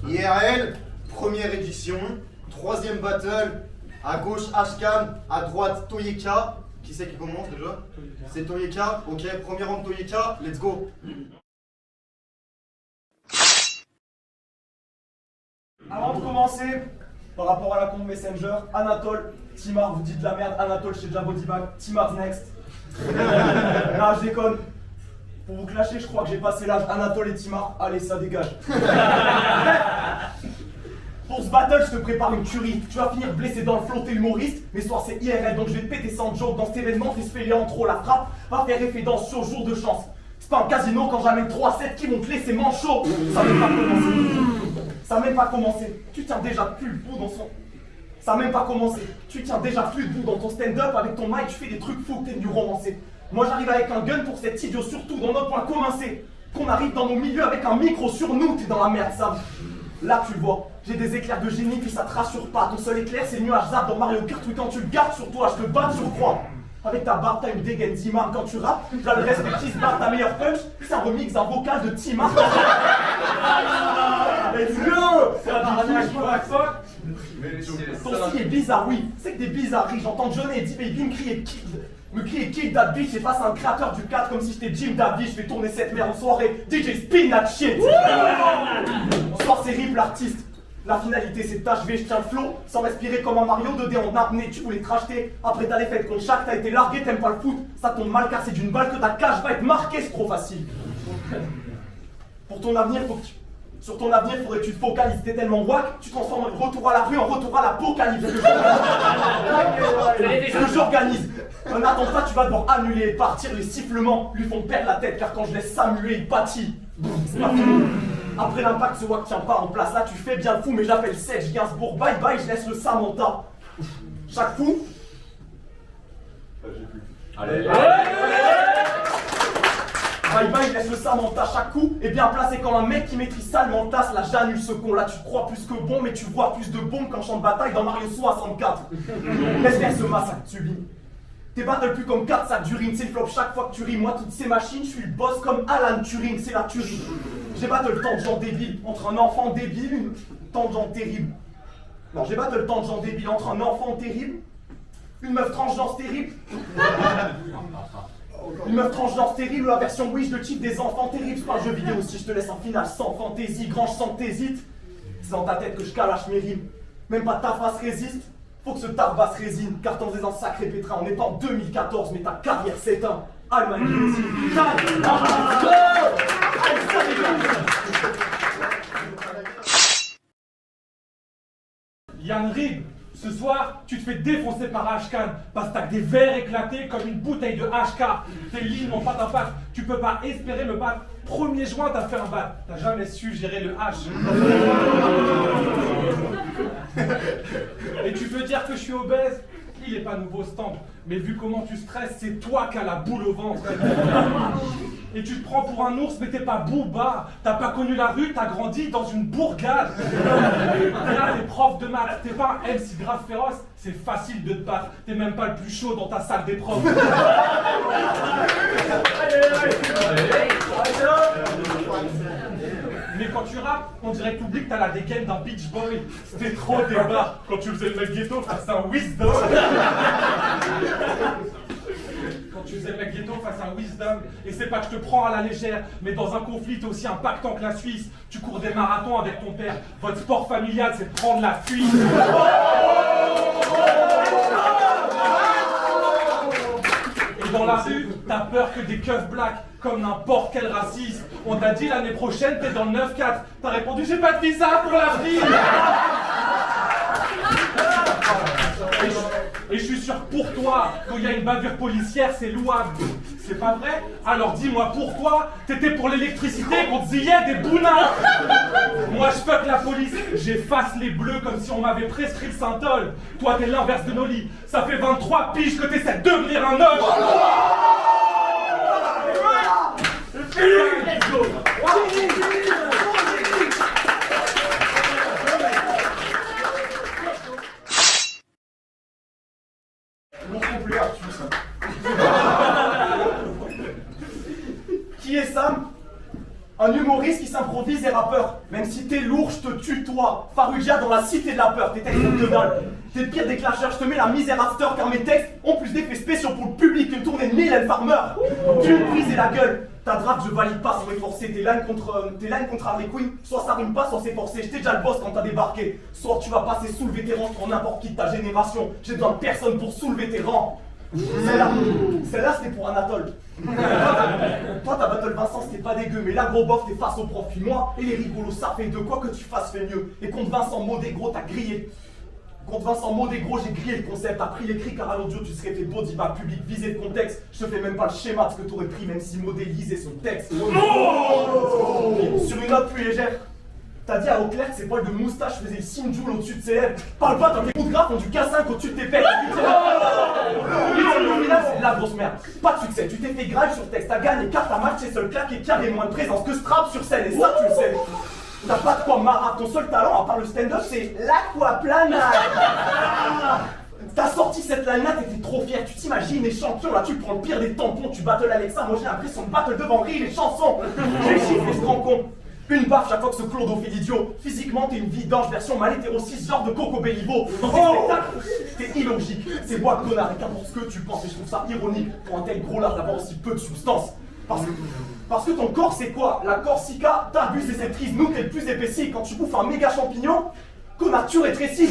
IRL, première édition, troisième battle, à gauche Ashkan, à droite Toyeka. Qui c'est qui commence déjà? C'est Toyeka, ok, premier round Toyeka, let's go. Avant de commencer, par rapport à la compte Messenger, Anatole, Timar, vous dites de la merde, Anatole chez déjà Bodybag, Timar's next. Non, je déconne. Pour vous clasher, je crois que j'ai passé l'âge Anatole et Timar. Allez, ça dégage. Pour ce battle, je te prépare une tuerie. Tu vas finir blessé dans le flot, t'es humoriste. Mais ce soir, c'est IRL, donc je vais te péter sans joke. Dans cet événement, fais se fêler en trop. La frappe va faire effet dans sur jour de chance. C'est pas un casino quand j'amène 3-7 qui vont te laisser manchot. Ça n'a même pas commencé. Ça n'a même pas commencé. Tu tiens déjà plus le bout dans son... Ça n'a même pas commencé. Tu tiens déjà plus le bout dans ton stand-up. Avec ton mic, tu fais des trucs fous que t'es venu romancer. Moi, j'arrive avec un gun pour cet idiot, surtout dans notre point commun, c'est qu'on arrive dans nos milieux avec un micro sur nous. T'es dans la merde, Sam. Là, tu le vois. J'ai des éclairs de génie, puis ça te rassure pas. Ton seul éclair, c'est le nuage zap dans Mario Kart. Oui, quand tu le gardes sur toi, je te bats sur croix. Avec ta barbe, t'as une dégaine d'imam quand tu rappes. Là, le reste qui se barre, ta meilleure punch, c'est un remix d'un vocal de Timar. Let's go! Ton style est bizarre, oui. C'est que des bizarreries. J'entends Johnny et D-Baby me crier kill that bitch et face à un créateur du 4 comme si j'étais Jim Davis. Je vais tourner cette merde en soirée. DJ spin that shit. Ce soir, c'est Rip l'artiste. La finalité c'est t'achever, je tiens le flow, sans respirer comme un Mario 2D en apnée, tu voulais te racheter. Après ta défaite contre Shaq, t'as été largué, t'aimes pas le foot, ça tombe mal car c'est d'une balle que ta cage va être marquée, c'est trop facile. Pour ton avenir, sur ton avenir, faudrait que tu te focalises, t'es tellement wack, tu transformes le retour à la rue en retour à l'apocalypse. Ce que j'organise. Un attentat, tu vas devoir annuler et partir, les sifflements lui font perdre la tête car quand je laisse ça muer, il pâtit. C'est pas fini. Après l'impact, ce wack tient pas en place. Là, tu fais bien le fou, mais j'appelle Sedge Gainsbourg. Bye bye, je laisse le Samantha. Chaque fou. Allez. Bye bye, je laisse le Samantha. Chaque coup est bien placé comme un mec qui maîtrise salement le tasse. Là, j'annule ce con. Là, tu crois plus que bon, mais tu vois plus de bombes qu'en champ de bataille dans Mario 64. Laisse faire ce massacre sublime. Tes battles plus comme 4 sacs d'urine, c'est le flop chaque fois que tu rimes. Moi, toutes ces machines, je suis le boss comme Alan Turing, c'est la tuerie. J'ai battle le temps de gens débiles entre un enfant débile, une temps de gens terrible. Non, j'ai battle le temps de gens débiles entre un enfant terrible, une meuf transgenre terrible. Une meuf transgenre terrible, la version Wish de type des enfants terribles. C'est pas un jeu vidéo si je te laisse en finale sans fantaisie, grand sans que t'hésites. C'est dans ta tête que je calache mes rimes. Même pas ta face résiste. Faut que ce tarbasse résine, car t'en es un sacré pétrin. On est en 2014, mais ta carrière s'éteint. Allemagne, Brésil, Yann Rib, ce soir, tu te fais défoncer par Ashkan parce que t'as que des verres éclatés comme une bouteille de HK. Tes lignes n'ont pas d'impact, tu peux pas espérer me battre. 1er juin, t'as fait un bat, t'as jamais su gérer le H. Et tu peux dire que je suis obèse? Il est pas nouveau stand, mais vu comment tu stresses, c'est toi qui as la boule au ventre. Et tu te prends pour un ours, mais t'es pas Booba. T'as pas connu la rue, t'as grandi dans une bourgade. Là, t'es prof de maths, t'es pas un MC grave féroce, c'est facile de te battre. T'es même pas le plus chaud dans ta salle des profs. Mais quand tu rappes, on dirait que t'oublies que t'as la dégaine d'un beach boy. C'était trop débat quand tu faisais le mec ghetto face à un wisdom. Quand tu faisais le mec ghetto face à un wisdom. Et c'est pas que je te prends à la légère, mais dans un conflit t'es aussi impactant que la Suisse. Tu cours des marathons avec ton père. Votre sport familial, c'est de prendre la fuite. Et dans la rue, t'as peur que des keufs blacks, comme n'importe quel raciste. On t'a dit l'année prochaine, t'es dans le 9-4. T'as répondu, j'ai pas de visa pour la vie. Et je suis sûr que pour toi, quand il y a une bavure policière, c'est louable. C'est pas vrai? Alors dis-moi, pour toi, t'étais pour l'électricité qu'on te zillait des bounins. Moi je fuck la police, j'efface les bleus comme si on m'avait prescrit le Saint-Ol. Toi t'es l'inverse de Noli, ça fait 23 piges que t'essaies de devenir un homme. Let's go. Qui est Sam? Un humoriste qui s'improvise et rappeur. Même si t'es lourd, je te tutoie. Farouja dans la cité de la peur. Tes textes de dalle. T'es le pire des clasheurs, je te mets la misère after car mes textes ont plus d'effets spéciaux pour le public qu'une tournée de Mylène Farmer. Tu me brises la gueule. Ta draft, je valide pas sans efforcer. Tes lines contre Harley Quinn, soit ça rime pas, soit c'est forcé. J'étais déjà le boss quand t'as débarqué. Soit tu vas passer sous le vétéran pour n'importe qui de ta génération. J'ai besoin de personne pour soulever tes rangs. Celle-là c'était pour Anatole. Toi ta battle Vincent c'était pas dégueu, mais là gros bof t'es face au prof. Puis moi et les rigolos ça fait de quoi que tu fasses fait mieux. Et contre Vincent Modé gros t'as grillé. Contre Vincent Modé gros j'ai grillé le concept. T'as pris l'écrit car à l'audio tu serais fait body bag public visé de contexte. Je te fais même pas le schéma de ce que t'aurais pris même si Modé lisait son texte. Sur une note plus légère. T'as dit à Auclair que ses poils de moustache faisaient le signe Joule au-dessus de ses lèvres. Parle pas, tes coups de graphe ont du K5 au-dessus de tes pets. C'est la grosse merde. Pas de succès, tu t'es fait grave sur texte. T'as gagné car ta match c'est seul claque et qui avait moins de présence que Strap sur scène. Et ça tu le sais. T'as pas de quoi marrer. Ton seul talent à part le stand-up c'est l'aquaplanade. T'as sorti cette line-là, t'étais trop fier. Tu t'imagines les champions là, tu prends le pire des tampons. Tu battles Alexa, moi j'ai l'impression de battle devant rire les chansons. J'ai chiffré ce grand con. Une baffe chaque fois que ce clodo fait l'idiot. Physiquement, t'es une vidange version mal hétéro 6 genre de Coco Bellivo. Dans tes spectacles, t'es illogique. C'est moi le connard et qu'importe ce que tu penses. Et je trouve ça ironique pour un tel gros lard d'avoir aussi peu de substance. Parce que ton corps c'est quoi? La Corsica, t'abuses et c'est triste. Nous t'es le plus épaissi. Quand tu bouffes un méga champignon, connard tu rétrécis.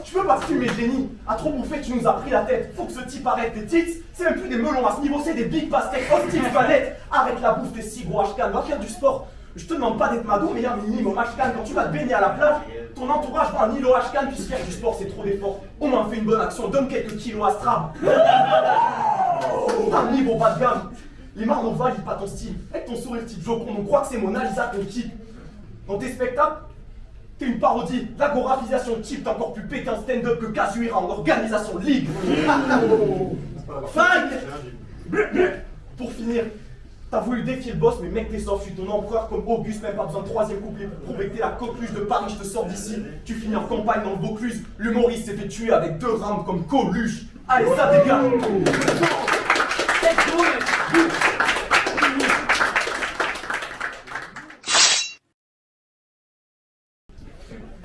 Tu peux pas fumer génie. À trop bouffer tu nous as pris la tête. Faut que ce type arrête tes tics. C'est même plus des melons à ce niveau, c'est des big pastèques. Hostile planète. Arrête la bouffe, t'es si gros HCAN. Va faire du sport. Je te demande pas d'être mado, mais y'a un minimum HCAN. Quand tu vas te baigner à la plage, ton entourage va un îlot HCAN. Puis faire du sport c'est trop d'efforts. Au moins fais une bonne action, donne quelques kilos à Strab. T'as un niveau bas de gamme. Les marnes on valide pas ton style. Avec ton sourire type Jocon, on croit que c'est Mona Lisa ton kick. Dans tes spectacles, t'es une parodie, l'agoraphisation type, t'es encore plus pété en stand-up que Kazuira en organisation ligue. Pour finir, t'as voulu défier le boss, mais mec t'es soft, je suis ton empereur comme Auguste, même pas besoin de troisième couplet pour prouver que t'es la coqueluche de Paris, je te sors d'ici. Tu finis en campagne dans le Vaucluse, l'humoriste s'est fait tuer avec 2 rames comme Coluche. Allez ça dégage.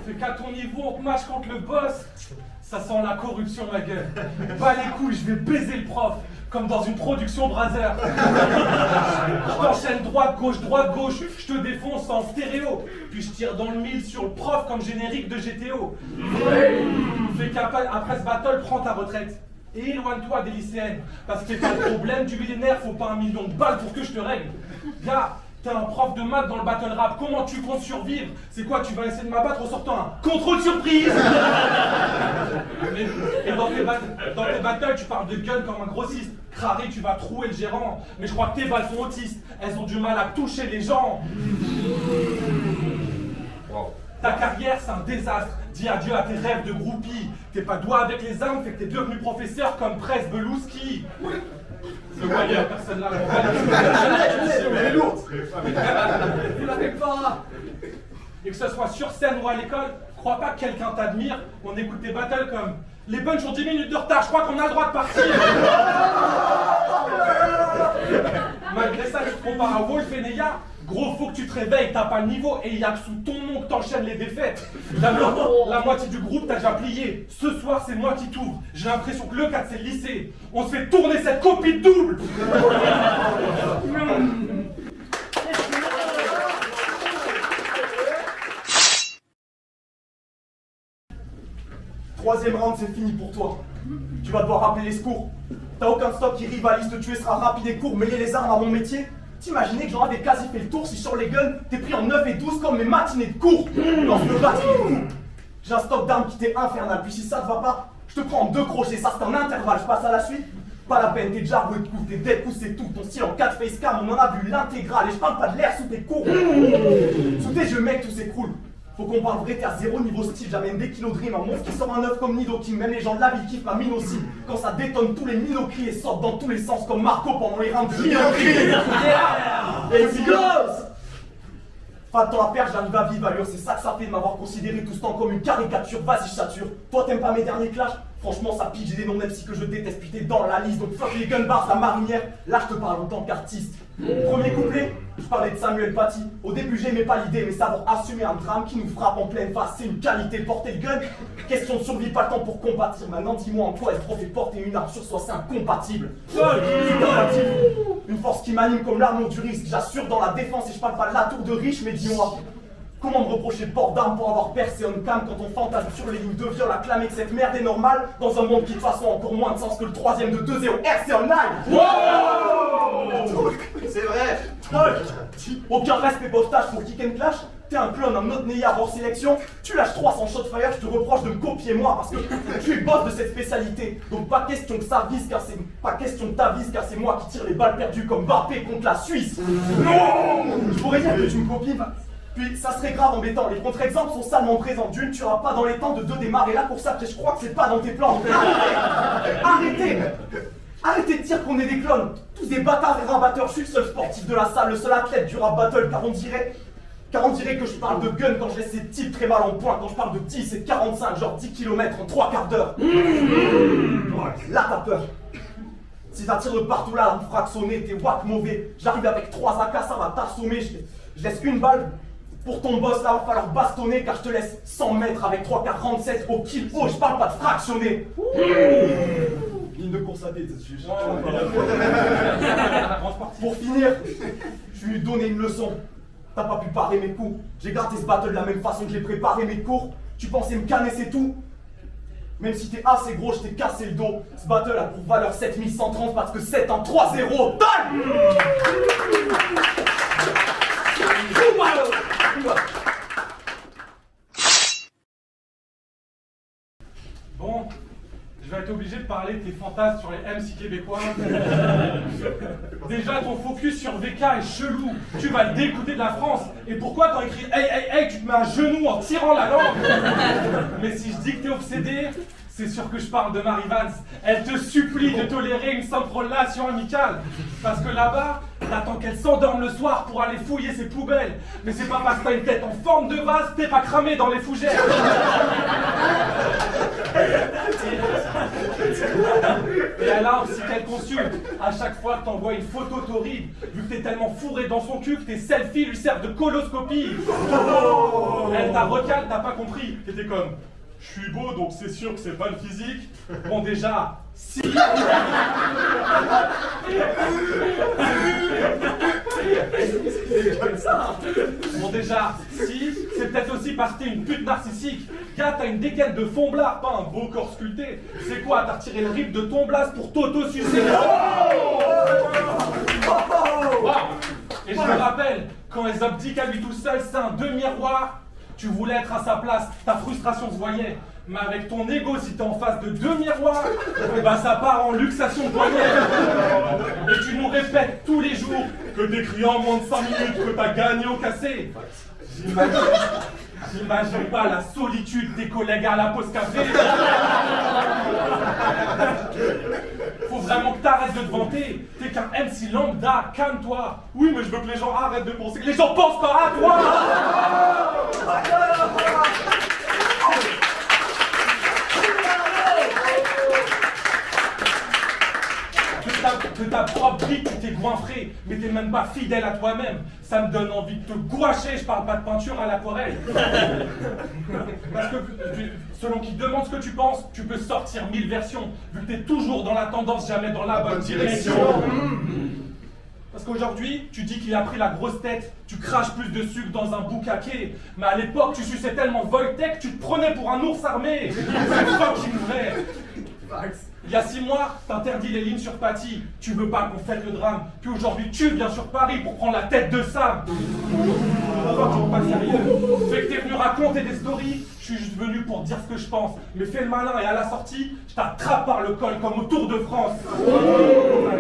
C'est qu'à ton niveau, on te match contre le boss. Ça sent la corruption, ma gueule. Bah les couilles, je vais baiser le prof. Comme dans une production Brother. Je t'enchaîne droite, gauche, je te défonce en stéréo. Puis je tire dans le mille sur le prof comme générique de GTO. Fais qu'après ce battle, prends ta retraite. Et éloigne-toi des lycéennes. Parce que t'as le problème du millénaire, faut pas 1 million de balles pour que je te règle. Gars, t'es un prof de maths dans le battle rap, comment tu comptes survivre? C'est quoi, tu vas essayer de m'abattre en sortant un contrôle surprise? Et dans tes battles, tu parles de gun comme un grossiste. Crary, tu vas trouer le gérant. Mais je crois que tes balles sont autistes. Elles ont du mal à toucher les gens. Ta carrière, c'est un désastre. Dis adieu à tes rêves de groupie. T'es pas doué avec les armes, fait que t'es devenu professeur comme Presse Belouski. Le voyez, personne là. Elle est lourde. Vous l'avez pas. Et que ce soit sur scène ou à l'école, crois pas que quelqu'un t'admire. On écoute des battles comme les bunch ont 10 minutes de retard, je crois qu'on a le droit de partir. Malgré ça, tu te compares à Wolf et Neya. Gros, faut que tu te réveilles, t'as pas le niveau et il y a que sous ton nom que t'enchaînes les défaites. La moitié du groupe t'a déjà plié. Ce soir, c'est moi qui t'ouvre. J'ai l'impression que le 4 c'est le lycée. On se fait tourner cette copie de double. Troisième round, c'est fini pour toi. Tu vas devoir rappeler les secours. T'as aucun stock qui rivalise, te tuer sera rapide et court. Mêler les armes à mon métier. T'imaginais que j'en avais quasi fait le tour si sur les guns, t'es pris en 9 et 12 comme mes matinées de cours. Dans ce battre, il est fou. J'ai un stock d'armes qui t'est infernal. Puis si ça te va pas, je te prends en 2 crochets. Ça c'est un intervalle, je passe à la suite. Pas la peine, t'es déjà roué de coups, t'es dead coups, c'est tout. Ton style en 4 face cam, on en a vu l'intégrale. Et je parle pas de l'air sous tes cours. Sous tes yeux, mec, tout s'écroule. Faut qu'on parle vrai, t'es à 0 niveau style. J'amène des kilos de rime, un monstre qui sort un œuf comme Nido King. Même les gens de la ville kiffent ma mine aussi. Quand ça détonne, tous les minots crient et sortent dans tous les sens comme Marco pendant les rounds de Minocrime. Yeah! It's goes! Pas de temps à perdre, j'arrive à vive allure, c'est ça que ça fait de m'avoir considéré tout ce temps comme une caricature, vas-y chature. Toi t'aimes pas mes derniers clashs? Franchement ça pique, j'ai des noms MC que je déteste, puis t'es dans la liste, donc fuck les gun bars, la marinière, là je te parle en tant qu'artiste. Premier couplet, je parlais de Samuel Paty. Au début j'aimais pas l'idée, mais savoir assumer un drame qui nous frappe en pleine face, c'est une qualité. Porter le gun, question de survie, pas le temps pour combattre. Maintenant dis-moi en quoi être prof et porter une arme sur soi, c'est incompatible. Une force qui m'anime comme l'arme du risque, j'assure dans la défense et je parle pas de la tour de riche, mais dis-moi, comment me reprocher le port d'armes pour avoir percé on cam quand on fantasme sur les lignes de viol, acclamer que cette merde est normale dans un monde qui de toute façon a encore moins de sens que le troisième de 2-0 RC Online. C'est vrai. Aucun respect postage pour kick and clash. T'es un clone, un autre Neyard hors sélection. Tu lâches 300 shots fire, je te reproche de me copier moi parce que tu es le boss de cette spécialité. Donc pas question que ça vise car c'est pas question que t'avises car c'est moi qui tire les balles perdues comme Mbappé contre la Suisse. Non, je pourrais dire que tu me copies. Puis ça serait grave embêtant, les contre-exemples sont salement présents. D'une, tu n'auras pas dans les temps, de deux, démarrer là pour ça, je crois que c'est pas dans tes plans. Arrêtez de dire qu'on est des clones, tous des bâtards et rabatteurs. Je suis le seul sportif de la salle, le seul athlète du rap battle, car on dirait que je parle de gun quand je laisse ces types très mal en point. Quand je parle de 10 et de 45, genre 10 km en 3 quarts d'heure. Là t'as peur. Si ça tire de partout là, on me fractionner, t'es wack mauvais. J'arrive avec 3 AK, ça va t'assommer. Je laisse une balle. Pour ton boss là, va falloir bastonner car je te laisse 100 mètres avec 3,47 au kill. Oh, je parle pas de fractionner. Ligne de course à pied, Pour finir, je suis venu donner une leçon. T'as pas pu parer mes coups. J'ai gardé ce battle de la même façon que j'ai préparé mes cours. Tu pensais me canner, c'est tout? Même si t'es assez gros, je t'ai cassé le dos. Ce battle a pour valeur 7130 parce que 7 en 3-0. Done. Bon, je vais être obligé de parler de tes fantasmes sur les MC québécois. Déjà, ton focus sur VK est chelou. Tu vas le dégoûter de la France. Et pourquoi quand écrit hey, hey, hey, tu te mets à genoux en tirant la langue? Mais si je dis que t'es obsédé, c'est sûr que je parle de Marie Vance. Elle te supplie de tolérer une simple relation amicale. Parce que là-bas, t'attends qu'elle s'endorme le soir pour aller fouiller ses poubelles. Mais c'est pas parce que t'as une tête en forme de vase, t'es pas cramé dans les fougères. Et elle a aussi qu'elle consulte à chaque fois que t'envoies une photo torride, vu que t'es tellement fourré dans son cul que tes selfies lui servent de coloscopie. Elle t'a recalé, t'as pas compris. T'étais comme, je suis beau donc c'est sûr que c'est pas le physique. Bon déjà, si. Bon déjà, si, c'est peut-être aussi parce que t'es une pute narcissique. Gars, t'as une dégaine de fond blard, pas un beau corps sculpté. C'est quoi, t'as retiré le rip de ton blast pour t'auto-sucer? Et je me rappelle, quand les abdiquent à lui tout seul, c'est un demi-miroir. Tu voulais être à sa place, ta frustration se voyait. Mais avec ton ego, si t'es en face de 2 miroirs, bah ça part en luxation de poignet. Et tu nous répètes tous les jours que t'écris en moins de 5 minutes que t'as gagné au cassé. J'imagine pas la solitude des collègues à la pause café. Faut vraiment que t'arrêtes de te vanter. T'es qu'un MC lambda, calme-toi. Oui, mais je veux que les gens arrêtent de penser que les gens pensent pas à toi. De ta propre brique, tu t'es goinfré, mais t'es même pas fidèle à toi-même. Ça me donne envie de te gouacher, je parle pas de peinture à l'aquarelle. Parce que, selon qui demande ce que tu penses, tu peux sortir 1000 versions, vu que t'es toujours dans la tendance, jamais dans la bonne direction. Parce qu'aujourd'hui, tu dis qu'il a pris la grosse tête, tu craches plus de sucre dans un boucaquet. Mais à l'époque, tu suçais tellement Voltec, tu te prenais pour un ours armé. C'est fucking vrai. Il y a 6 mois, t'interdis les lignes sur Paty. Tu veux pas qu'on fête le drame. Puis aujourd'hui, tu viens sur Paris pour prendre la tête de Sam. Pourquoi tu pas sérieux? Fait que t'es venu raconter des stories. Je suis juste venu pour dire ce que je pense. Mais fais le malin et à la sortie, je t'attrape par le col comme au Tour de France. Wow.